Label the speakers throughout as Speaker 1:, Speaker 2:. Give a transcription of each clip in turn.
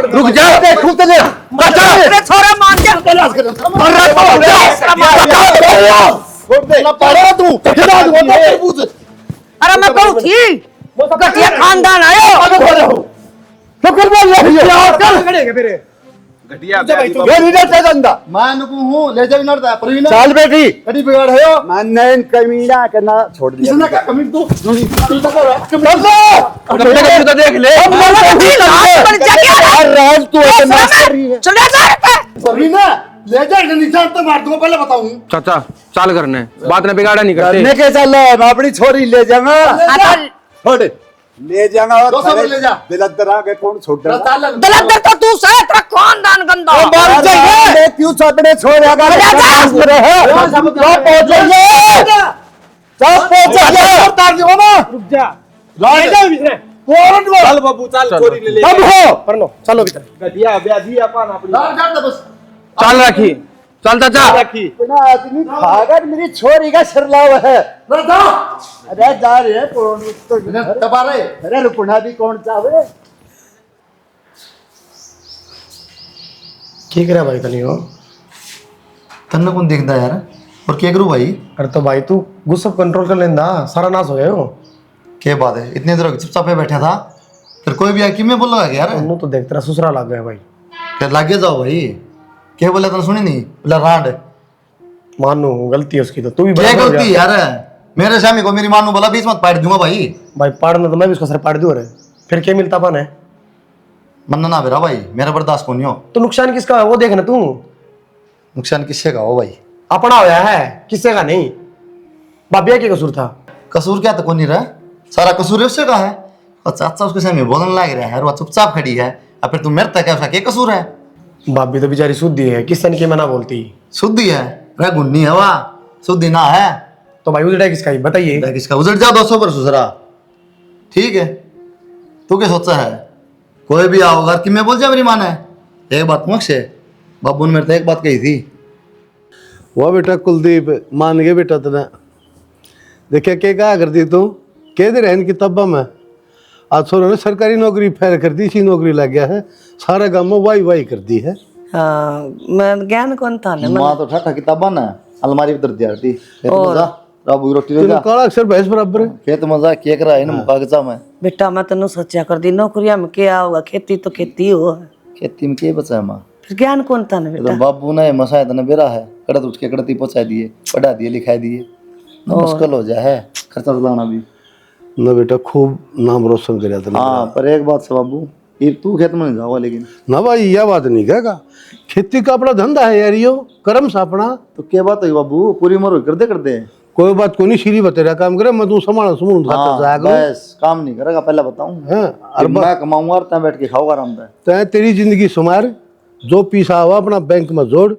Speaker 1: रुक जा देखू तेरे
Speaker 2: अरे छोरा मान जा अरे मैं कहूँ थी घटिया खानदान आयो
Speaker 1: चाल बेटी
Speaker 3: कड़ी बिगाड़ है
Speaker 1: मैंने कमीना करना छोड़ दिया
Speaker 3: इसने क्या कमी तू
Speaker 1: देख ले राज तू
Speaker 2: चले जा
Speaker 3: सभी ना ले जा निशान तो मार दूंगा पहले बताऊं
Speaker 4: चाचा चाल करने बात ने बिगाड़ा नहीं करते
Speaker 1: करने के चल मैं अपनी छोरी ले जाऊंगा छोड़ ले जाऊंगा और
Speaker 3: 200 ले जा
Speaker 1: दिलदर आगे कौन छोड़ दे
Speaker 2: दलदर तो तू से तेरा खानदान गंदा
Speaker 1: मार जाइए क्यों छापड़े छोड़ेगा सब पहुंचेंगे
Speaker 3: तार दियो ना
Speaker 5: रुक जा
Speaker 3: ले जा भीतर फौरन बोल
Speaker 5: चल बाबू चल चोरी ले ले
Speaker 1: तब हो
Speaker 5: परनो चलो भीतर गदिया ब्याजी अपन अपनी
Speaker 3: लाल जाट दे बस
Speaker 4: चाल रखी चल चाचा
Speaker 5: रखी
Speaker 1: बिना आदमी भागत मेरी छोरी का सिरलाव है
Speaker 3: रदा
Speaker 1: अरे जा रहे हैं कौन तो
Speaker 3: दबा रहे
Speaker 1: अरे रुकना भी कौन चाहे
Speaker 5: ठीक है भाई तनी हो
Speaker 3: तन्ने कौन देखदा यार और क्या करूं भाई
Speaker 5: अरे तो भाई तू गुस्सा कंट्रोल कर लेंदा सारा नाश हो गया हो
Speaker 3: क्या बात है इतने देर चुपचाप पे बैठा था फिर कोई भी आके मैं बोल रहा यार
Speaker 5: उन्हों तो देख तेरा ससुरा लग गया भाई
Speaker 3: फिर लागे जाओ भाई क्या बोला तूने सुनी नहीं बोला रांड
Speaker 5: मानो गलती है उसकी तो तू भी
Speaker 3: क्या
Speaker 5: बराबर हो
Speaker 3: गलती
Speaker 5: जा।
Speaker 3: यार मेरे स्वामी को मेरी मानू बोला बीच मत पाड़ दूंगा भाई
Speaker 5: भाई पाड़ना तो मैं भी उसका सर पाड़ दूं रे फिर क्या मिलता अपन है
Speaker 3: मन्ना ना बेरा भाई मेरा बर्दाश्त को नहीं हो
Speaker 5: तो नुकसान किसका है वो देखना तू
Speaker 3: नुकसान किससे का हो भाई
Speaker 5: अपना होया है किससे का नहीं बाबिया के कसूर था
Speaker 3: कसूर क्या तो कौन नहीं रहा सारा कसूर है उससे का है और चाचा उसके सामने बोलने लग रहा है और वो चुपचाप खड़ी है और फिर तुम मेरे तक है उसका क्या कसूर है
Speaker 5: बाबी तो बेचारी शुद्धि है किससे की मना बोलती
Speaker 3: शुद्धि है वह गुन्नी है वाह शुद्धि ना है
Speaker 5: तो भाई उजड़ा किसका ही बताइए
Speaker 3: देख इसका उजड़ जा 200 पर सुसरा ठीक है तू क्या सोचा है कोई भी आओगा कि मैं बोल जा मेरी माँ ने एक बात मुख से बाबू ने मेरे तो एक बात कही थी
Speaker 6: वो बेटा कुलदीप मान गए बेटा तेने देखिए क्या कहा करती तू कह दे रहे किताबा में आज छोरों ने सरकारी नौकरी फेर कर दी इसी नौकरी लग गया है सारा गाँव में वाई वाई कर दी है
Speaker 2: मैं ज्ञान कौन था ना
Speaker 3: माँ तो ठा किताबा ना अलमारी पर दिया थी राबू की रोटी ले जा
Speaker 6: काला अक्षर भैंस बराबर है
Speaker 3: खेत मजा केक रहा है ना कागजा में
Speaker 2: बेटा मैं तेन सोचा कर दी नौकरिया में क्या होगा खेती तो खेती हो
Speaker 3: खेती में क्या बचा है माँ
Speaker 2: फिर ज्ञान कौन था ना बेटा
Speaker 3: बाबू ने मसाया था बेरा है कड़त उसके कड़ती पहुंचा दिए पढ़ा दिए लिखा दिए मुश्किल हो जाए है खर्चा चलाना भी
Speaker 6: न बेटा खूब नाम रोशन कर तेने
Speaker 3: हाँ पर एक बात से बाबू ये तू खेत में नहीं जाओगा लेकिन
Speaker 6: ना भाई यह बात नहीं कहेगा खेती का अपना धंधा है यार यो कर्म सा अपना
Speaker 3: तो क्या बात है बाबू पूरी उम्र करते करते
Speaker 6: कोई बात को नहीं सीरी बतेरा काम करे मैं तू संभाल सुमून खाता
Speaker 3: बस काम नहीं करेगा पहले बताऊं
Speaker 6: है
Speaker 3: मैं कमाऊंगा और तय बैठ के खाऊंगा आराम से
Speaker 6: तय तेरी जिंदगी सुमार जो पैसा हुआ अपना बैंक में जोड़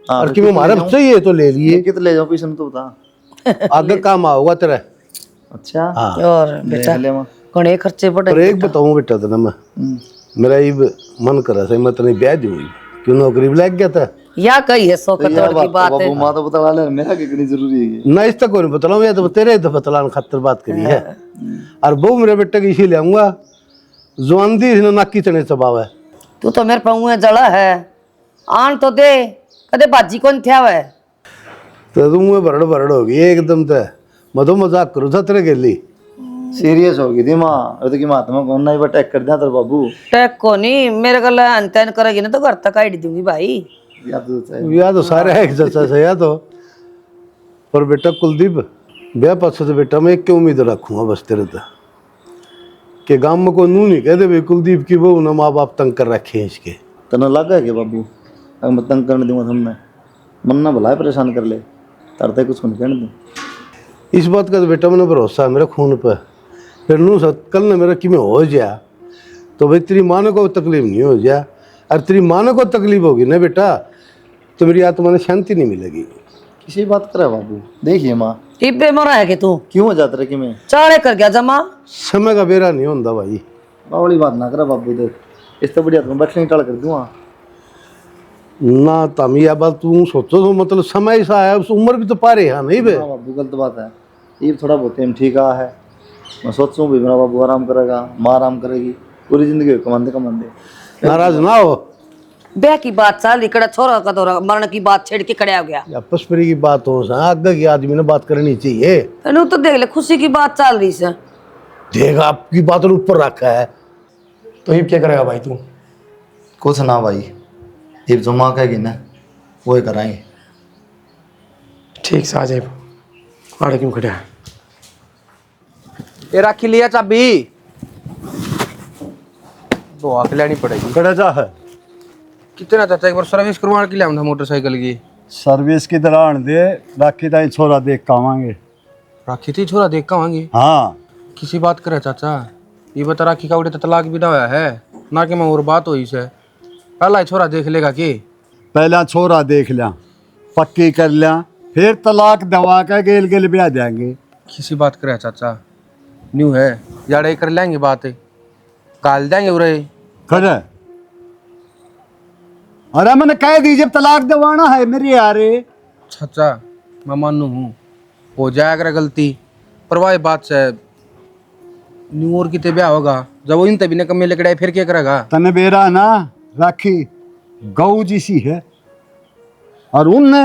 Speaker 6: और कि हमारा चाहिए तो ले लिए
Speaker 3: कितने ले जाऊं पैसे तो बता
Speaker 6: आगे काम आओगा तेरा
Speaker 3: अच्छा
Speaker 2: और बेटा
Speaker 3: ले मां
Speaker 2: कौन एक खर्चे पड़े
Speaker 6: पर एक बताऊं बेटा तेना मैं मेरा ये मन कर रहा था मैं तेने ब्याह दूंगी क्यों नौकरी भी लग गया था
Speaker 2: या कही है सौ करोड़ की बात है
Speaker 3: बाबू मां तो बता ले मेरा कितनी जरूरी है
Speaker 6: ना इस तक को नहीं बतलाऊं या तो तेरे तो बतलाने खातर बात करी है और वो मेरे बेटे की इसी ले आऊंगा जवानदी नाकी चने चबाव है
Speaker 2: तू तो मेरे पाऊँ जड़ा है आन तो दे कदे बाजी कौन थे है
Speaker 6: तो तुम भरड़ भरड़ होगी एकदम तो मैं तो मजाक करूँ था तेरे गेली
Speaker 3: सीरियस हो गई थी मां वो तो की महात्मा कौन ना अटैक कर दिया तेरे बाबू
Speaker 2: टैक को नहीं मेरे गला अंतन करेगी ना तो घर तक आईडी दूंगी भाई
Speaker 6: या तो सारे है जैसा से या तो पर बेटा कुलदीप ब्याह पास से बेटा मैं एक की उम्मीद रखूंगा बस तेरे तो कि गांव में कोई नू नहीं कहते भाई कुलदीप की बहू ना माँ बाप तंग कर रखे हैं इसके
Speaker 3: तना लगा है कि बाबू अगर मैं तंग करने दूंगा तुमने मन ना भला परेशान कर ले तरते कुछ नहीं कहने दूं
Speaker 6: इस बात का तो बेटा मैंने भरोसा है मेरे खून पर फिर नू कल ने मेरा कि में हो जा तो भाई तेरी माँ को तकलीफ नहीं हो जा और तेरी माँ को तकलीफ होगी ना बेटा तो मेरी आत्मा ने शांति नहीं मिलेगी
Speaker 3: किसी बात करे बाबू देखिए माँ
Speaker 2: इब्बे मरा है कि तू
Speaker 3: क्यों हो जाते रहे कि मैं
Speaker 2: चाड़े कर गया जमा
Speaker 6: समय का बेरा नहीं होता भाई
Speaker 3: बावली बात ना करे बाबू देख इस तो बढ़िया तुम बैठने टाल कर दूंगा
Speaker 6: ना तम यह बात तू सोचो तो मतलब समय सा है उस उम्र भी तो पा रहे हैं नहीं बे
Speaker 3: हाँ बाबू गलत बात है ये थोड़ा बहुत टाइम ठीक है मैं सोचूं भी मेरा बाबू आराम करेगा माँ आराम करेगी पूरी जिंदगी कमाते कमाते
Speaker 6: नाराज ना हो।
Speaker 2: ब्याह की बात चल इकड़ा छोरा का तो मरण की बात छेड़ के खड़ा हो गया।
Speaker 6: या पसपरी की बात हो सा आगे की आदमी ने बात करनी चाहिए।
Speaker 2: अनु तो देख ले खुशी की बात चल रही से।
Speaker 6: देख आपकी बात ऊपर रखा है।
Speaker 5: तो ये क्या करेगा भाई तू?
Speaker 3: कुछ ना भाई, ये जो माँ कहेगी ना वो ही कराएंगे।
Speaker 5: ठीक से आ जाए। आड़े क्यों खड़ा है?
Speaker 4: ये राखी लिया चाबी, वो आके लेनी पड़ेगी।
Speaker 6: कड़ा जा है
Speaker 4: कितना चाचा एक बार सर्विस करवाने के लिए आऊँ था मोटरसाइकिल की।
Speaker 1: सर्विस की तरह आन दे, राखी ताई छोरा देख के आवांगे।
Speaker 4: राखी थी छोरा देख के आवांगे।
Speaker 1: हाँ
Speaker 4: किसी बात करे चाचा, ये बता राखी का उड़े तो तलाक भी ना होया है ना कि मैं और बात हुई से। पहला ही छोरा देख लेगा कि
Speaker 1: पहला छोरा देख लिया, पक्की कर लिया, फिर तलाक दवा के गेल गेल ब्याह देंगे।
Speaker 4: किसी बात करे चाचा, न्यू है यार कर लेंगे बात, काल देंगे उरे।
Speaker 1: खड़े अरे मैंने कह दी जब तलाक दवाना है मेरे यारे।
Speaker 4: चाचा मैं मानू हूँ हो जाया करे गलती, पर वही बात से न्यू और कितने ब्याह होगा जब वो इन तभी ने कमी लकड़ाई फिर क्या करेगा।
Speaker 1: तने बेरा ना राखी गऊ जैसी है, और उनने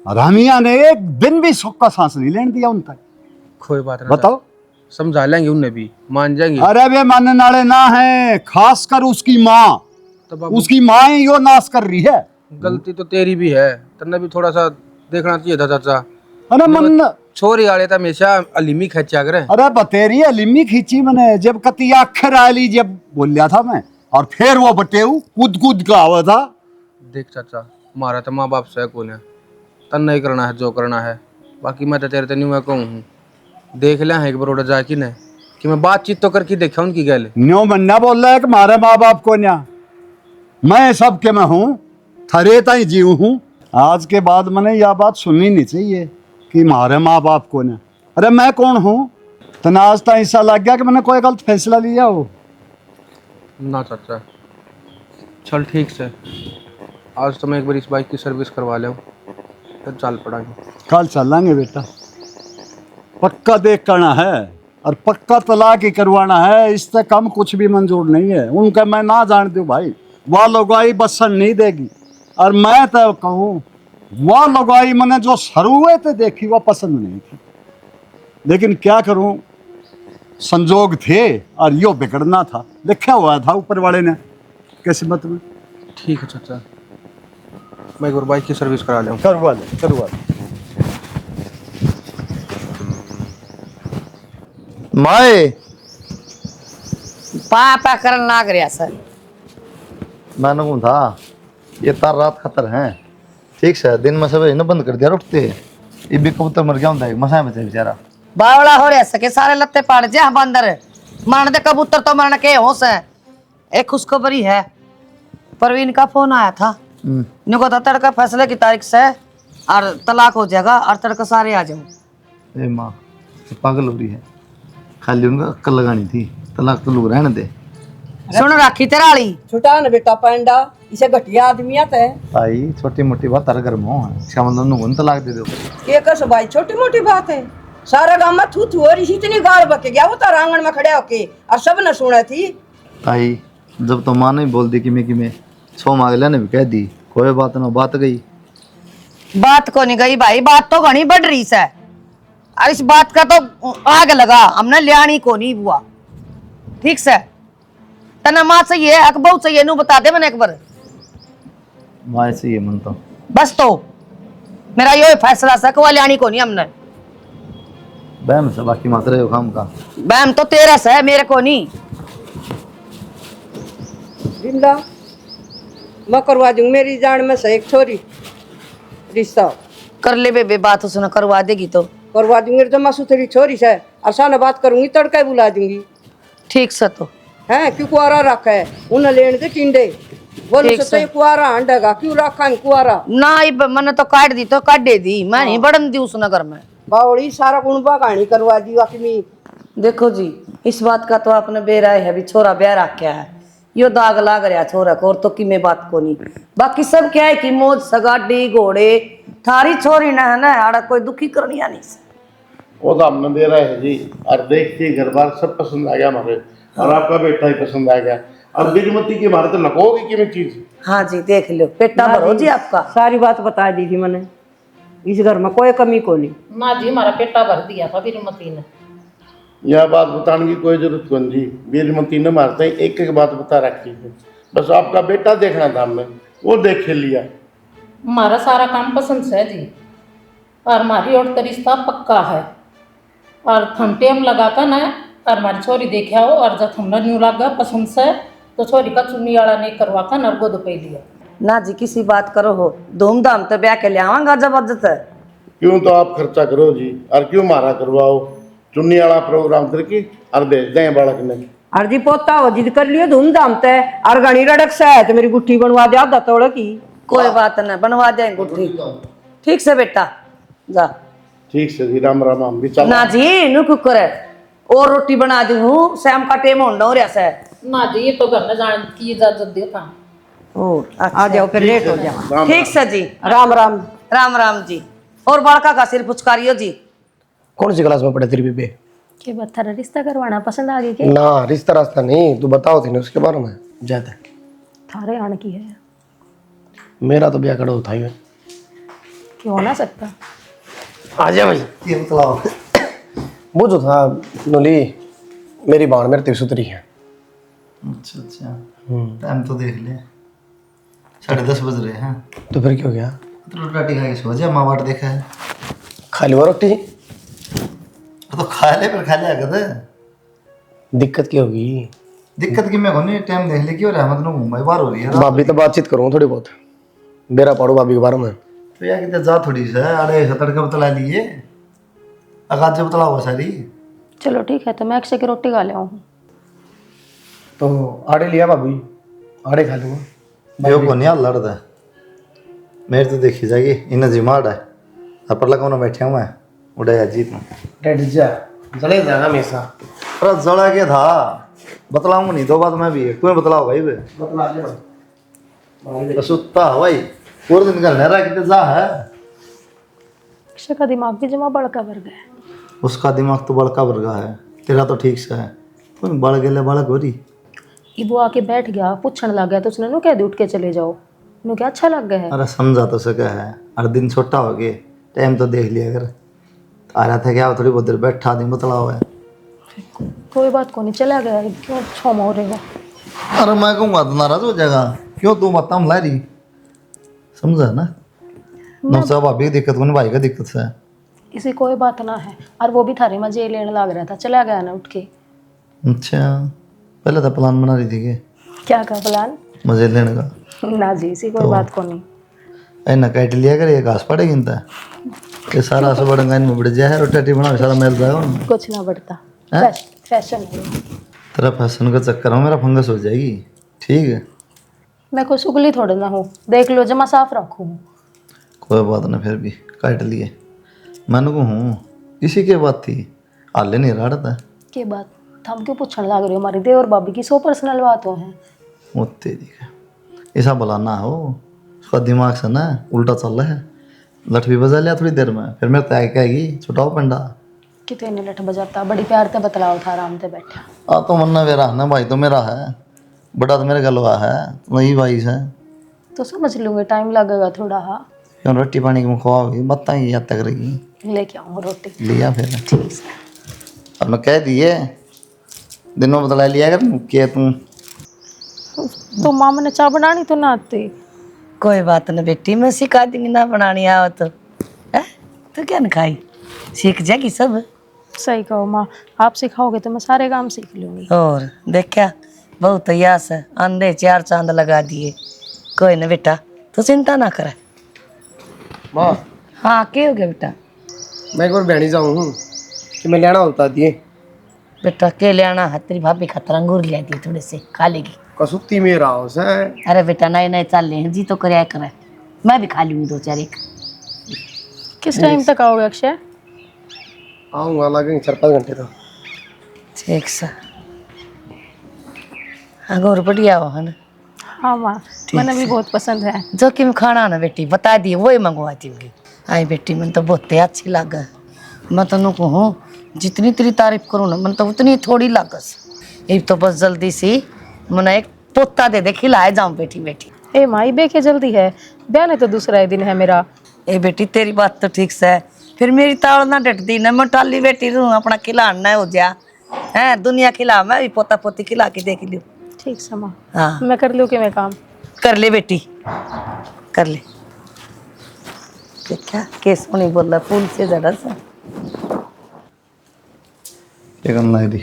Speaker 1: रामिया ने एक दिन भी सुख का सांस नहीं लेने दिया उन तक।
Speaker 4: कोई बात नहीं,
Speaker 1: बताओ
Speaker 4: समझा लेंगे उन्हें भी, मान जाएंगे।
Speaker 1: अरे वे मानने वाले ना है, खासकर उसकी माँ।
Speaker 4: तब अब
Speaker 1: उसकी माँ ही यो नाश कर रही है।
Speaker 4: गलती तो तेरी भी है, तन्ने भी थोड़ा सा देखना चाहिए था चाचा।
Speaker 1: अरे मन
Speaker 4: छोरी आले तो हमेशा अलीमी खर्चा करे।
Speaker 1: अरे बतेरी लिम्मी खींची मैंने जब कती आखिर आली जब बोलिया था मैं, और फिर वो बटेऊ कूद कूद का आवा था।
Speaker 4: देख चाचा हमारा तो माँ बाप से कौन है, तन नहीं करना है जो करना है, बाकी मैं तो तेरे तो नहीं मैं कहूँ हूँ। देख लिया है एक बरोड़ा जा कि नहीं कि मैं बातचीत तो करके देखा उनकी गैल।
Speaker 1: न्यो मन्ना बोल रहा है कि मारे माँ बाप को न्या, मैं सबके में हूँ, थरे ताई जीव हूँ। आज के बाद मैंने यह बात सुननी नहीं चाहिए कि मारे माँ बाप को न्या। अरे मैं कौन हूँ? तनाज तो ऐसा लग गया कि मैंने कोई गलत फैसला लिया हो।
Speaker 4: ना चाचा चल ठीक से, आज तो मैं एक बार इस बाइक की सर्विस करवा ले फिर चल पड़ांगे।
Speaker 1: कल चलेंगे बेटा, पक्का देख करना है और पक्का तलाक ही करवाना है, इससे कम कुछ भी मंजूर नहीं है। उनका मैं ना जानती हूँ भाई, वह लुगाई बसन नहीं देगी। और मैं तो कहूँ वह लुगाई मैंने जो सरुए थे देखी वह पसंद नहीं थी, लेकिन क्या करूँ संजोग थे और यो बिगड़ना था, लिखा हुआ था ऊपर वाले ने किस्मत में।
Speaker 4: ठीक है चाचा, मैं एक बार बाइक की सर्विस करा लूँ।
Speaker 1: करवा ले करवा ले।
Speaker 3: माए
Speaker 2: पा करन लाग रहा सर।
Speaker 3: मैंने कहा था ये तार रात खतर है, ठीक से दिन में सब न बंद कर दिया उठते। ये भी कबूतर मर गया होता है, मसा बचे बेचारा।
Speaker 2: बावड़ा हो रहा सके सारे लत्ते पाड़ जा बंदर मरण दे कबूतर तो मरण के होश है। एक खुशखबरी है, परवीन का फोन आया था, इनको था तड़का फैसले की तारीख से और तलाक हो जाएगा और तड़का सारे आ जाओ।
Speaker 3: ए माँ पागल हो रही है, खाली उनका अक्ल लगानी थी, तलाक तो लोग रहने दे।
Speaker 2: सुन राखी तेराली
Speaker 7: छुटा न बेटा पांडा, इसे घटिया आदमी आता है।
Speaker 3: भाई छोटी मोटी बात तारा घर में हो, इसका मतलब नुगन तलाक दे दो।
Speaker 7: के कस भाई छोटी मोटी बात है, सारा गांव में थू थू और इतनी गाल बके गया वो तो आंगन में खड़े होके और सब न सुना थी।
Speaker 3: भाई जब तो माँ ने बोल दी कि मैं छो मांग लेने भी कह दी, कोई बात ना बात गई।
Speaker 2: बात को नहीं गई भाई, बात तो घनी बढ़ रही है और इस बात का तो आग लगा हमने लियानी को नहीं हुआ। ठीक से तना माँ चाहिए अकबऊ चाहिए नू बता दे मैंने एक बार
Speaker 3: माँ से ये मनता
Speaker 2: बस। तो मेरा यो फैसला से कि लियानी को नहीं हमने
Speaker 3: बहम से, बाकी मात्र है काम का
Speaker 2: बैम तो तेरा से है मेरे को नहीं।
Speaker 7: जिंदा मैं करवा दूंगी, मेरी जान में से एक छोरी रिश्ता
Speaker 2: कर ले बेबे बात उसने करवा देगी तो
Speaker 7: करवा दूंगी। जमा सुथरी छोरी से आसान बात करूंगी, तड़का बुला दूंगी।
Speaker 2: ठीक से तो
Speaker 7: है क्यों कुआरा रखा है उन्हें लेने दे टिंडे बोलो सही कुआरा अंडेगा क्यों रखा है कुआरा
Speaker 2: ना मैंने तो काट दी तो काट दे दी, मैं नहीं बढ़न दी उस नगर में।
Speaker 7: बावड़ी सारा गुणबा कहानी करवा दी वाकई।
Speaker 2: देखो जी इस बात का तो आपने बेराय है, भी छोरा ब्याह रखा है, यो दाग लाग रहा छोरा को, और तो कि मैं बात को नहीं। बाकी सब क्या है कि मौज सगाडी घोड़े थारी छोरी ना है ना आड़ा कोई दुखी करनी नहीं से।
Speaker 6: वो तो हमने दे रहा है जी, और देखिए घर बार सब पसंद आ गया हमारे, और आपका बेटा ही पसंद आ गया।
Speaker 5: अब बीरमती के बारे तो नकोगी कि मैं चीज
Speaker 2: हाँ जी देख लो पेटा भरो जी आपका।
Speaker 7: सारी बात बता दी थी मैंने, इस घर में कोई कमी को नहीं।
Speaker 8: ना जी हमारा पेटा भर दिया था बीरमती ने।
Speaker 5: यह बात बताने की कोई जरूरत कौन जी, बीरमती ने मारते ही एक एक बात बता रखी है। बस आपका बेटा देखना था हमें, वो देख लिया।
Speaker 8: हमारा सारा काम पसंद से है जी, और हमारी और तो रिश्ता पक्का है। और थम टेम लगा कर ना और हमारी छोरी देखा हो, और जब थमने न्यू लगा पसंद से तो छोरी का चुन्नी वाला नहीं करवा कर नरगो दो पे लिया।
Speaker 2: ना जी किसी बात करो हो, धूमधाम तो ब्याह के ले आवांगा जबरदस्त है।
Speaker 5: क्यों तो आप खर्चा करो जी, और क्यों मारा करवाओ, चुन्नी वाला प्रोग्राम करके और भेज दें बालक ने।
Speaker 7: अर्जी पोता हो जिद कर लियो धूमधाम ते, और घनी रड़क से है तो मेरी गुट्ठी बनवा दे आधा तोड़ की।
Speaker 2: कोई बात नहीं बनवा देंगे गुट्ठी। ठीक से बेटा जा।
Speaker 5: ठीक से जी, राम राम हम भी चल।
Speaker 2: ना जी नु कुकर है और रोटी बना दी हूँ, शाम का टाइम होना हो रहा है।
Speaker 8: ना जी ये तो घर में जाने की इजाजत दे था।
Speaker 2: आ जाओ फिर लेट हो जाओ। ठीक से जी,
Speaker 7: राम राम।
Speaker 2: राम राम जी। और बड़का का सिर पुचकारियो जी।
Speaker 5: कौन सी क्लास में पढ़े तेरी बेबे?
Speaker 9: के बाद थारा रिश्ता करवाना पसंद आ गई के?
Speaker 5: ना रिश्ता रास्ता नहीं, तू बताओ थी ना उसके बारे में ज्यादा।
Speaker 9: थारे आने की है
Speaker 5: मेरा तो ब्याह करो था ही।
Speaker 9: क्यों हो ना सकता?
Speaker 5: आ जा भाई।
Speaker 3: ये बतलाओ।
Speaker 5: वो जो था नोली, मेरी बाण मेरे तिरसुतरी है।
Speaker 3: अच्छा अच्छा, टाइम तो देख ले, 10:30 बज रहे हैं।
Speaker 5: तो फिर क्यों गया?
Speaker 3: तो रोटी खा के सो जा, माँ बाट देखा है।
Speaker 5: खा ली वो रोटी।
Speaker 3: तो खा ले, पर खा लिया कर।
Speaker 5: दिक्कत क्या होगी?
Speaker 3: दिक्कत की मैं कोनी, टाइम देख ले क्यों रहा, मतलब घूम बार हो रही है।
Speaker 5: भाभी तो बातचीत करूँ थोड़ी बहुत, बेरा पाड़ू भाभी के बारे में।
Speaker 3: तो यार कितने जा थोड़ी सा अरे तड़का बतला लिए, अगाज से बतला हुआ सारी।
Speaker 9: चलो ठीक है, तो मैं अक्षय की रोटी खा ले आऊँ।
Speaker 5: तो आड़े लिया भाभी, आड़े खा लूँगा।
Speaker 3: यो को नहीं लड़ता मेरे तो देखी जाएगी इन जिमाड़ है, और पर लगा बैठे हुआ है उड़ाया जीत में।
Speaker 5: डैड जा जले जाना हमेशा।
Speaker 3: अरे जड़ा के था, बतलाऊंगा नहीं, 2 बात मैं भी है, तुम्हें बतलाओ भाई वे
Speaker 5: बतला ले भाई।
Speaker 3: तो सुत्ता है भाई, पूरे दिन का नहरा कितने जा है।
Speaker 9: अक्षय का दिमाग भी जमा बड़का वर्ग है।
Speaker 3: उसका दिमाग तो बड़का वर्गा है, तेरा तो ठीक से है, तुम बढ़ गए बड़क हो रही।
Speaker 9: वो आके बैठ गया, पूछने लग गया तो उसने नो कह दी उठ के चले जाओ। नो क्या अच्छा लग गया है।
Speaker 3: अरे समझा तो सका है, हर दिन छोटा हो गए, टाइम तो देख लिया कर। आ रहा था क्या, थोड़ी बहुत देर बैठा दिन बतलाओ है।
Speaker 9: कोई बात को नहीं, चला गया, क्यों छोमा हो रहेगा।
Speaker 3: अरे मैं कहूँगा तो नाराज हो जाएगा, क्यों तू बता हम ला रही, समझा ना। नौसा भाभी की दिक्कत को भाई का दिक्कत से है।
Speaker 9: इसी कोई बात ना है, और वो भी थारे मजे लेने लग रहा था, चला गया ना उठ के।
Speaker 3: अच्छा, पहले तो प्लान बना रही थी कि
Speaker 9: क्या का प्लान?
Speaker 3: मजे लेने का।
Speaker 9: ना जी इसी कोई बात को नहीं।
Speaker 3: ऐना काट लिया कर, ये घास पड़ेगी इनता, ये सारा सब बड़ंगा इनमें बढ़ जाए, रोटी बना सारा मेल जाएगा उनमें।
Speaker 9: कुछ ना बढ़ता, फैशन है।
Speaker 3: तेरा फैशन का चक्कर में मेरा फंगस हो जाएगी, ठीक है।
Speaker 9: मैं कोई सुगली थोड़ी ना हूँ, देख लो जमा साफ रखूँ।
Speaker 3: कोई बात ना, फिर भी काट लिए। मैंने को हूँ इसी के बात थी, हाले नहीं रहा था
Speaker 9: के बात हम क्यों पूछने लग रहे हो? हमारी देवर भाभी की 100 पर्सनल बातों हैं।
Speaker 3: वो तेरी का ऐसा बुलाना हो, उसका दिमाग से ना उल्टा चल रहा है। लठ भी बजा लिया थोड़ी देर में, फिर मेरे तय कहेगी छुटाओ पंडा।
Speaker 9: कितने लठ बजाता, बड़ी प्यार से बतलाओ था, आराम से बैठा।
Speaker 3: तो मन्ना मेरा ना, भाई तो मेरा है, बड़ा तो मेरे गलवा है, वही भाई है।
Speaker 9: तो समझ लूँगे, टाइम लगेगा थोड़ा। हाँ
Speaker 3: क्यों रोटी पानी की मुखवाओगी, बताइए याद तक रही।
Speaker 9: लेके आऊँ रोटी।
Speaker 3: लिया फिर
Speaker 9: ठीक है।
Speaker 3: अब मैं कह दिए दिनों बतला लिया कर क्या तुम।
Speaker 9: तो मामा ने चाय बनानी तो ना आती।
Speaker 2: कोई बात नहीं बेटी, मैं सिखा दूंगी ना बनानी आओ तो। है तो क्या न खाई, सीख जाएगी सब।
Speaker 9: सही कहो माँ, आप सिखाओगे तो मैं सारे काम सीख लूँगी।
Speaker 2: और देखा बहुत तैयास है, अंधे 4 चांद लगा दिए। कोई ना बेटा, तू चिंता ना करे।
Speaker 5: माँ
Speaker 2: हाँ क्या हो गया बेटा?
Speaker 5: मैं एक बार बहनी जाऊँ कि मैं लेना होता दिए।
Speaker 2: बेटा के ले आना है, तेरी भाभी खातर अंगूर ले दी, थोड़े से खा लेगी।
Speaker 5: कसुत्ती में रहा से।
Speaker 2: अरे बेटा नए नए चल रहे हैं जी, तो कराया करे, मैं भी खा लूँगी 2-4 एक।
Speaker 9: किस टाइम तक आओगे अक्षय?
Speaker 5: आऊँगा लगेंगे 4-5 घंटे तो।
Speaker 2: ठीक सा अंगूर बढ़िया हो है ना।
Speaker 9: हाँ माँ, मैंने भी बहुत पसंद है।
Speaker 2: जो कि मैं खाना ना बेटी बता दिए वही मंगवाती होगी। आई बेटी मैंने तो बहुत अच्छी लगा, मैं तो कहूँ जितनी तेरी तारीफ करूँ ना, मैं तो उतनी थोड़ी लागस। एक तो बस जल्दी सी मैंने एक पोता दे दे खिलाए जाऊं बैठी बैठी।
Speaker 9: ए माई बे के जल्दी है, ब्याह तो दूसरा ही दिन है मेरा।
Speaker 2: ए बेटी तेरी बात तो ठीक से है, फिर मेरी ताल ना डटती ना, मैं टाली बैठी रहूं अपना खिलाना हो जा है दुनिया खिला, मैं भी पोता पोती खिला के देख लियो।
Speaker 9: ठीक समा,
Speaker 2: हाँ
Speaker 9: मैं कर लूँ कि मैं काम
Speaker 2: कर ले बेटी कर ले। देखा केस नहीं बोला फूल से जरा सा।
Speaker 3: क्या करना है दी?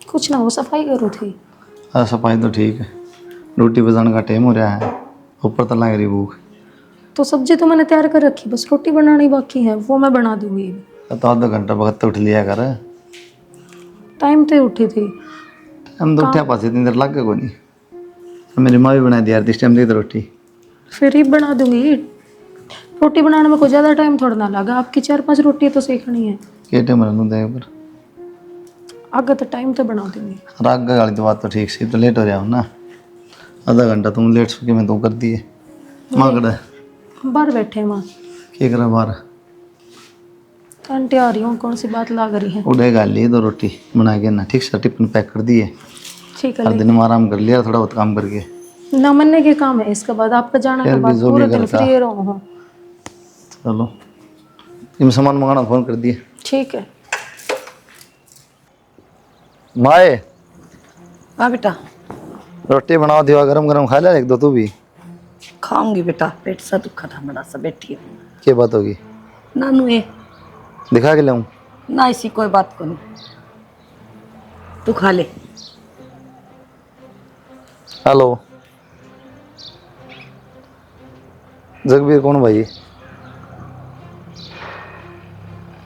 Speaker 9: कुछ ना हो, सफाई करूँ थी।
Speaker 3: हाँ सफाई तो ठीक है, रोटी बजाने का टाइम हो रहा है, ऊपर तो लग रही भूख।
Speaker 9: तो सब्जी तो मैंने तैयार कर रखी, बस रोटी बनानी बाकी है, वो मैं बना दूंगी।
Speaker 3: तो आधा घंटा वक्त उठ लिया कर।
Speaker 9: टाइम पे उठी थी।
Speaker 3: हम तो उठा पास इतनी देर लग गया कोई नहीं। मेरी माँ भी बना दी यार, इस टाइम दी तो रोटी
Speaker 9: फिर ही बना दूंगी। रोटी बनाने में कोई ज़्यादा टाइम थोड़ा ना लगा, आपकी 4-5 रोटी तो सेकनी है।
Speaker 3: के टाइम बना दूँ देख पर
Speaker 9: आगे तो टाइम तो बना दूंगी।
Speaker 3: राग वाली तो बात तो ठीक सी, तो लेट हो रहा हूँ ना, आधा घंटा तुम लेट सके मैं तू कर दिए। माँ कड़ा
Speaker 9: बाहर बैठे माँ।
Speaker 3: क्या करा बाहर?
Speaker 9: आंटी आ रही हूँ, कौन सी बात लाग रही है?
Speaker 3: उड़े गाल ली 2 रोटी बना के ना, ठीक से टिफिन पैक कर दिए।
Speaker 9: ठीक है
Speaker 3: हर दिन में आराम कर लिया, थोड़ा बहुत काम करके।
Speaker 9: ना मनने के काम है, इसके बाद आपका जाना के बाद पूरे दिन फ्री रहूँ।
Speaker 3: चलो तुम सामान मंगाना फोन कर दिए।
Speaker 9: ठीक है।
Speaker 3: माए
Speaker 2: हाँ बेटा
Speaker 3: रोटी बनाओ, दिवा गरम गरम खा ले 1-2 तू भी।
Speaker 2: खाऊंगी बेटा, पेट सा दुखा था बड़ा सा, बैठी हूँ।
Speaker 3: क्या बात होगी?
Speaker 2: नानू ये
Speaker 3: दिखा के लाऊं?
Speaker 2: ना ऐसी कोई बात को नहीं, तू खा ले।
Speaker 3: हेलो जगबीर कौन भाई?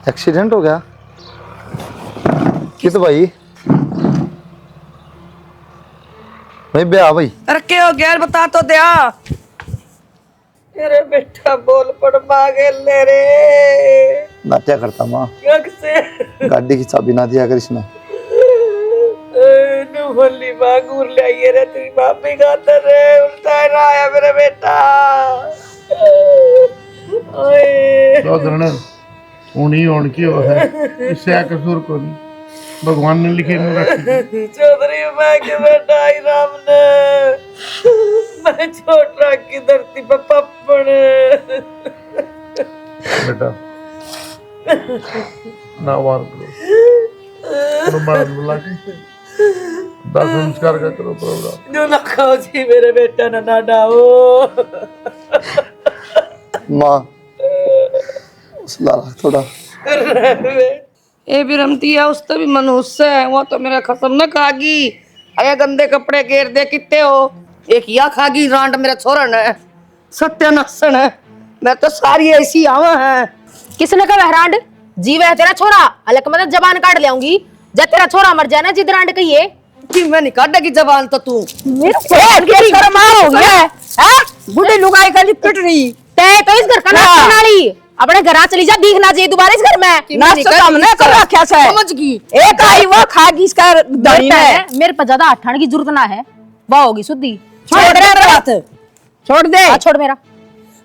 Speaker 3: एक्सीडेंट हो गया किस भाई? भाई ब्याह भाई।
Speaker 2: अरे क्या हो गया बता तो दिया।
Speaker 7: अरे बेटा बोल पड़ मांगे ले रे।
Speaker 3: नाट्या करता माँ,
Speaker 7: से
Speaker 3: गाड़ी की चाबी ना दिया कर इसने।
Speaker 7: नु भली मांगूर ले आई रे, तेरी भाभी खातर रे उल्टा रहा है मेरा बेटा। ओए
Speaker 5: तो धरने उन्हीं ओण की हो है, इससे आ कसूर को नहीं, भगवान ने लिखे नहीं रखी।
Speaker 7: चौधरी मैं के बेटा आई राम ने, मैं छोट राख की धरती पे पप्पड़।
Speaker 5: बेटा ना वार करो, मार बुला के दाह संस्कार का करो प्रोग्राम।
Speaker 7: जो ना खाओ जी मेरे बेटा ना डाओ।
Speaker 3: माँ थोड़ा
Speaker 2: ए भी रमती है, उस तो भी मनुष्य है, वो तो मेरा खसम न खागी। अरे गंदे कपड़े घेर दे कितने हो, एक या खागी रांड मेरा छोरन है, सत्यानाशन है। मैं तो सारी ऐसी आवा है।
Speaker 9: किसने कहा रांड? जीव है तेरा छोरा, अलग मतलब जबान काट ले आऊंगी। जब तेरा छोरा मर जाए ना जिद रांड कहिए
Speaker 2: कि मैं नहीं काटेगी जबान तो तू।
Speaker 7: बुढ़ी लुगाई का लिपट रही
Speaker 9: ते तो इस घर का नाश करना ली, अपने घर चली जा, दिखना चाहिए दोबारा इस घर में।
Speaker 7: नाच तो हमने कर रखा है,
Speaker 2: समझ गई।
Speaker 7: एक आई वो खागी इसका दही में।
Speaker 9: मेरे पर ज्यादा अठान की जरूरत ना है, वाह होगी शुद्धि।
Speaker 7: छोड़ दे बात, छोड़ दे।
Speaker 9: छोड़ मेरा।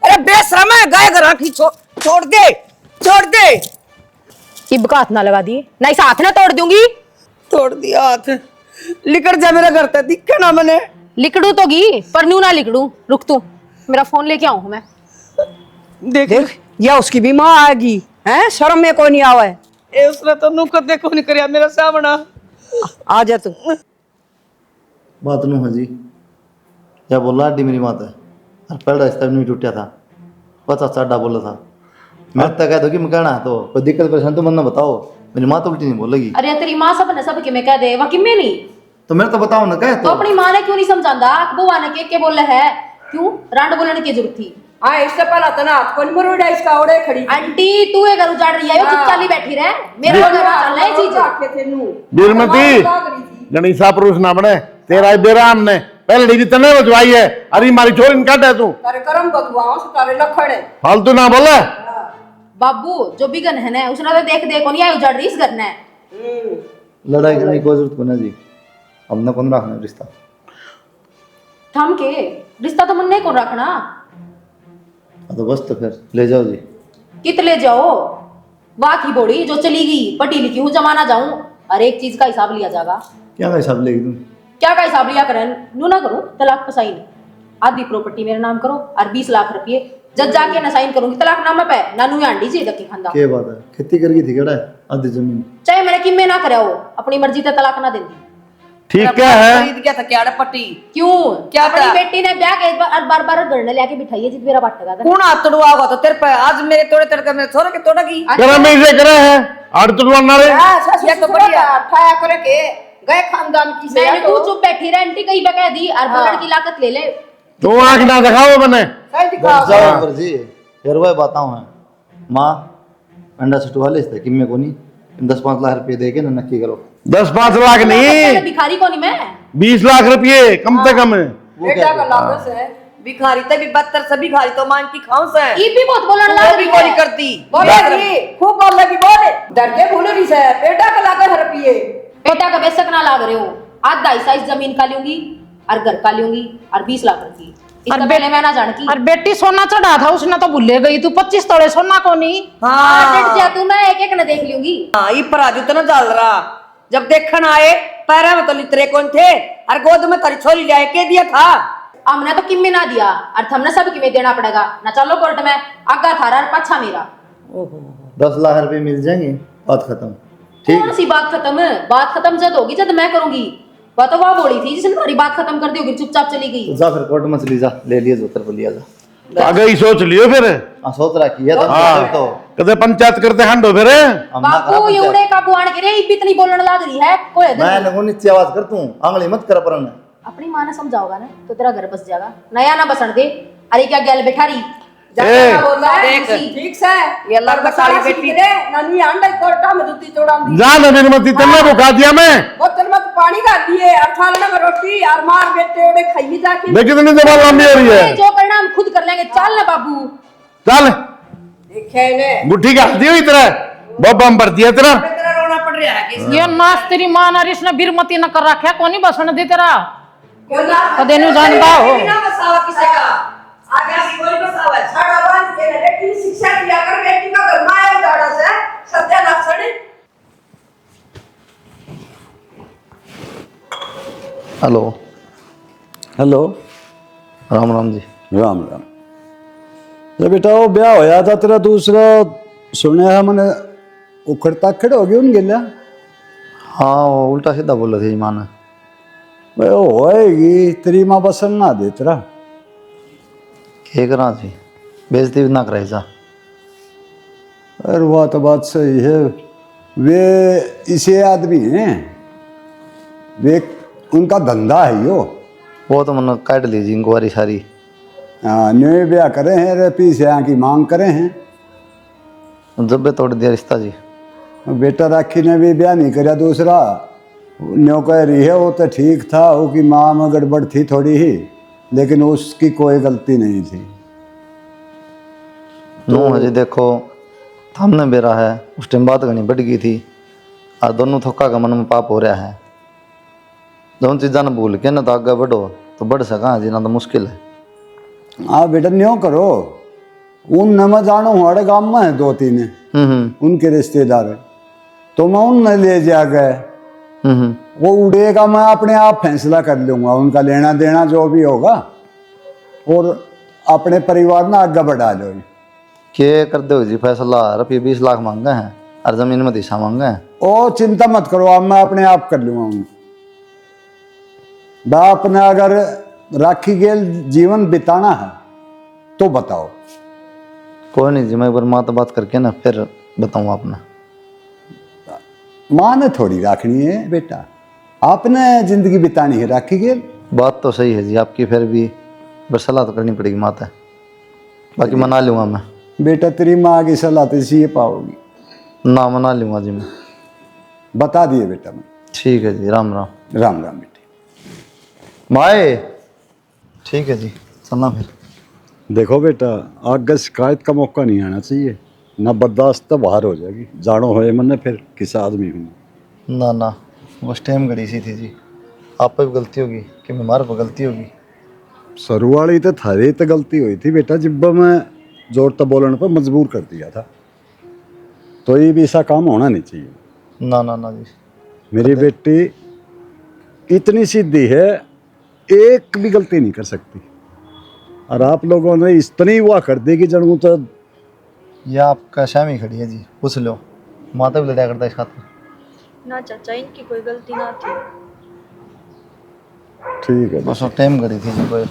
Speaker 2: अरे बेशरम है, गाय घर की छोड़ दे, छोड़ दे।
Speaker 9: कि बकात ना लगा दिए ना, इस हाथ ना तोड़ दूंगी।
Speaker 2: तोड़ दिया हाथ, लिकड़ जा मेरा घर तक, दिखे ना मैंने।
Speaker 9: लिकड़ू तो गी पर न्यू ना लिकड़ू, रुक तू मेरा फोन लेके आऊं मैं।
Speaker 7: देख या उसकी भी माँ आएगी हैं, शर्म में कोई नहीं आवे।
Speaker 2: ए उसने तो नुक देखो नहीं करिया मेरा सामना।
Speaker 7: आ जा तू।
Speaker 3: बात नू है जी, क्या बोल रहा मेरी माँ है, और पहला रिश्ता नहीं टूटा था, बस अच्छा बोला था। मैं तो कह दो कि मैं कहना है तो कोई दिक्कत परेशान तो मन ना बताओ, मेरी माँ तो उल्टी नहीं बोलेगी।
Speaker 9: अरे तेरी माँ सब ने सब के मैं कह दे वकी में नहीं,
Speaker 3: तो मेरे तो बताओ ना कह
Speaker 9: तो अपनी माँ ने क्यों नहीं समझांदा? बुआ ने के बोले है, क्यों रांड बोलने की जरूरत थी?
Speaker 7: हाँ इससे पहला तो ना हाथ को नहीं मरोड़ा, इसका ओड़े खड़ी।
Speaker 9: आंटी तू ये घर उजाड़ रही है, यो चुपचाप ही बैठी रहे, मेरे घर चल रहा है चीज।
Speaker 7: आके थे नू
Speaker 5: बीरमती गणेशा पुरुष ना बने, तेरा बेराम ने पहले डी तने बजवाई है, अरे मारी छोरी ने काटा है तू।
Speaker 7: तारे करम बदुआओं से तारे लखड़ है।
Speaker 5: फालतू ना बोले।
Speaker 9: बाबू जो भी गन है ना उसने तो देख देखो नहीं आई उजाड़ रही इस घर ने।
Speaker 3: लड़ाई करने की कोई जरूरत को ना जी, हमने कौन रखना रिश्ता?
Speaker 9: थम के रिश्ता तो मन नहीं कौन रखना।
Speaker 3: तो बस तो फिर ले जाओ जी।
Speaker 9: कित ले जाओ, वाह की बोड़ी जो चली गई, पढ़ी लिखी हूँ जमाना जाऊं, हर एक चीज का हिसाब लिया जाएगा।
Speaker 3: क्या का हिसाब लेगी तुम?
Speaker 10: क्या का हिसाब लिया करें नू ना करूं तलाक पसाइन आधी प्रॉपर्टी मेरे नाम करो और 20 लाख रुपये जज जाके ना साइन करूंगी तलाक नामा पे नानू आंडी जी धक्के खांदा
Speaker 3: के बात है खेती करगी थी केड़ा आधी जमीन
Speaker 10: चाहे मैंने किम्मे ना करे हो अपनी मर्जी से तलाक ना देंदी
Speaker 6: ठीक क्या है
Speaker 2: खरीद गया था क्या पट्टी
Speaker 10: क्यों
Speaker 2: क्या
Speaker 10: अपनी
Speaker 2: था?
Speaker 10: बेटी ने ब्याह के बार बार घर ने लेके बिठाई है जित मेरा बात लगा
Speaker 2: कौन हाथ तोड़वाओगा तो तेरे पे आज मेरे तोड़े तड़के मेरे थोड़े के तोड़ेगी
Speaker 6: करा में इसे करा है आड़ तुड़वाना रे
Speaker 2: ये तो बढ़िया
Speaker 7: ठाया करे के गए खानदान की से
Speaker 10: मैंने तू चुप बैठी रह आंटी कहीं पे कह दी और बगड़ की लागत ले ले
Speaker 6: तो आंख ना दिखाओ मैंने
Speaker 7: सही दिखा
Speaker 3: जाओ पर जी यार वो बताऊं है मां अंडा छुटवा ले इससे किम्मे को नहीं 10-5 लाख रुपए दे के ना नक्की करो
Speaker 6: 10-5 लाख नहीं
Speaker 10: भिखारी कौन मैं
Speaker 6: 20 लाख रुपये कम से कम है
Speaker 3: वो
Speaker 7: बेटा
Speaker 3: क्या
Speaker 7: का लागत है
Speaker 2: भिखारी तक भी बदतर से भिखारी तो मान की खाऊं से
Speaker 10: ये भी बहुत बोलने
Speaker 2: वो
Speaker 10: लग
Speaker 2: भी
Speaker 10: रही
Speaker 2: कोई
Speaker 10: है
Speaker 2: करती
Speaker 7: बोलेगी खूब बोलेगी बोले डर के बोले भी से बेटा का लागत है रुपये
Speaker 10: बेटा का बेशक ना लाग रहे हो आधा हिस्सा इस जमीन का लूंगी और घर का लूंगी और 20 लाख रुपये इससे पहले मैं ना जान की
Speaker 8: और बेटी सोना चढ़ा था उसने तो भूले गई तू 25 तोड़े सोना को नहीं
Speaker 10: डट जा तू मैं एक एक न देख लूंगी
Speaker 2: हाँ ये पराजू तो ना डाल रहा जब देखन आए पैरा में तो लितरे कौन थे और गोद में तारी छोरी लाए के दिया था
Speaker 10: हमने तो किम्मे ना दिया और हमने सब किम्मे देना पड़ेगा ना चलो कोर्ट में आगा थारा और पाछा मेरा
Speaker 3: 10 लाख रुपए मिल जाएंगे बात खत्म
Speaker 10: कौन सी बात खत्म जब होगी जब मैं करूंगी वह तो वह बोली थी जिसने तुम्हारी बात खत्म कर दी होगी चुपचाप चली गई
Speaker 3: तो जा फिर कोर्ट में चली जा ले लिया जो तरफ लिया जा
Speaker 6: आगे ही सोच लियो फिर
Speaker 3: हाँ सोच रखी है तो
Speaker 6: कदे पंचायत करते हंडो फिर
Speaker 3: हम ना करा
Speaker 10: बापू
Speaker 3: पंचायत।
Speaker 10: एवढे का बुआण के रे इतनी बोलने लग रही है कोई
Speaker 3: मैं लगो नीचे आवाज कर तू आंगली मत कर पर
Speaker 10: अपनी माँ ने समझाओगा ना तो तेरा घर बस जाएगा नया ना बसन दे अरे क्या गैल बैठा रही
Speaker 7: जाके बोला
Speaker 2: देख।
Speaker 7: ठीक से
Speaker 2: ये लड़का साड़ी बेटी
Speaker 7: रे नानी आंडा कोर्टा में जुत्ती तोड़ा दी
Speaker 6: जा ना मेरी मती तन्ने बुखा दिया मैं
Speaker 7: बोतल में पानी का दिए और थालने में रोटी और मार बेटे ओड़े खाइए जाके
Speaker 6: देख कितनी जबान लंबी हो रही है
Speaker 10: जो करना हम खुद कर लेंगे चल ना बाबू
Speaker 6: चल
Speaker 7: देखे ने
Speaker 6: गुट्ठी का दी हुई तरह बहुत बम भर दिया तेरा
Speaker 2: तेरा रोना पड़ रहा है कि
Speaker 8: ये नाच तेरी मां ना इसने बीरमती न कर रखा कौन बसन दे तेरा
Speaker 7: बोला
Speaker 8: कदे नु जानता हो
Speaker 2: बिना बसावा किसी का आगे भी कोई बसावा है
Speaker 7: साड़ा बांध के बेटी की शिक्षा दिया कर बेटी का घर में आया उजाड़ा से सत्यानाश सड़े
Speaker 3: हेलो
Speaker 1: हेलो
Speaker 3: राम राम जी
Speaker 1: राम राम तो बेटा वो ब्याह होया था तेरा दूसरा सुने है मैंने उखड़ ताखड़ हो गई उन गिला
Speaker 3: हाँ वो उल्टा सीधा बोला थे माँ ने
Speaker 1: भाई होएगी तेरी माँ बसन ना दे तेरा
Speaker 3: क्या करा जी बेइज्जती भी ना कराई जा
Speaker 1: अरे वह तो बात सही है वे इसे आदमी हैं वे उनका धंधा है यो
Speaker 3: वो तो मैंने काट ली जी इंक्वायरी सारी
Speaker 1: न्यू ब्याह करे हैं रे पीछे यहाँ की मांग करे हैं
Speaker 3: जब भी तोड़ दिया रिश्ता जी
Speaker 1: बेटा राखी ने भी ब्याह नहीं कराया दूसरा न्यो कह रही है वो तो ठीक था वो की माँ में गड़बड़ थी थोड़ी ही लेकिन उसकी कोई गलती नहीं थी
Speaker 3: नो हजी देखो हमने बेरा है उस टाइम बात करनी बढ़ गई थी और दोनों थोका का मन में पाप हो रहा है दोनों चीज़ा न भूल के ना तो आगे बढ़ो तो बढ़ सका जी ना तो मुश्किल है
Speaker 1: हाँ बेटा न्यो करो उन न मैं जानो हमारे गांव में है 2-3 उनके रिश्तेदार है तो मैं उन ले जा गए वो उड़ेगा मैं अपने आप फैसला कर लूंगा उनका लेना देना जो भी होगा और अपने परिवार ना आगे बढ़ा लो
Speaker 3: के कर दो जी फैसला रुपये 20 लाख मांगे हैं और जमीन में दिशा मांगे हैं
Speaker 1: ओ चिंता मत करो अब मैं अपने आप कर लूंगा उनको बाप ने अगर राखी गेल जीवन बिताना है तो बताओ
Speaker 3: कोई नहीं जी मैं एक बार माँ तो बात करके ना फिर बताऊँ अपना
Speaker 1: माँ ने थोड़ी राखनी है बेटा आपने जिंदगी बितानी है राखी गेल
Speaker 3: बात तो सही है जी आपकी फिर भी सलाह तो करनी पड़ेगी माता बाकी मना लूँगा मैं
Speaker 1: बेटा तेरी माँ की सलाह तो इसी पाओगी
Speaker 3: ना मना लूँगा जी मैं
Speaker 1: बता दिए बेटा मैं
Speaker 3: ठीक है जी राम राम
Speaker 1: राम राम बेटे
Speaker 3: माए ठीक है जी चलना फिर
Speaker 1: देखो बेटा आगे शिकायत का मौका नहीं आना चाहिए ना बर्दाश्त तो बाहर हो जाएगी जानो होए मैंने फिर किस आदमी हूँ
Speaker 3: ना ना बस टाइम घड़ी सी थी जी आप पे भी गलती होगी कि हमारे पर गलती होगी
Speaker 1: सरू वाली तो थारे तो गलती हुई थी बेटा जिब्बा मैं जोर तो बोलने पर मजबूर कर दिया था तो ये भी ऐसा काम होना नहीं चाहिए
Speaker 3: ना ना ना जी
Speaker 1: मेरी बेटी इतनी सीधी है, एक भी गलती नहीं कर सकती। और आप लोगों ने इतनी हुआ कर दी कि जनू तो
Speaker 3: ये आपका शामी खड़ी है जी, पूछ लो। माता भी लड़ा करता है इस खातिर।
Speaker 11: ना चाचा, इनकी कोई गलती ना थी।
Speaker 1: ठीक है
Speaker 3: बस वो टाइम करी थी जी कोई,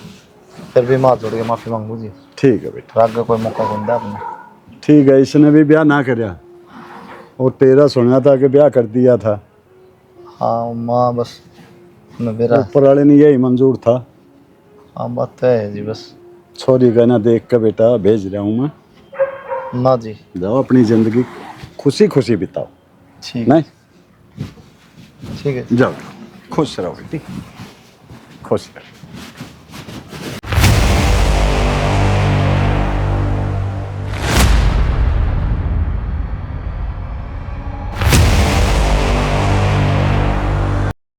Speaker 3: फिर भी माँ जोड़ के माफी मांगू जी।
Speaker 1: ठीक है बेटा,
Speaker 3: राग का कोई मौका कौन दे आपने।
Speaker 1: ठीक है। इसने भी ब्याह ना करया और तेरा सुना था कि ब्याह कर दिया था।
Speaker 3: हाँ माँ बस मैं मेरा
Speaker 1: ऊपर वाले ने यही मंजूर था।
Speaker 3: हाँ बात तो है जी। बस
Speaker 1: छोरी कहना देख के बेटा भेज रहा हूँ मैं,
Speaker 3: ना जी।
Speaker 1: जाओ अपनी जिंदगी खुशी खुशी बिताओ।
Speaker 3: ठीक
Speaker 1: नहीं
Speaker 3: ठीक है।
Speaker 1: जाओ, खुश रहो बेटी, खुश रहो।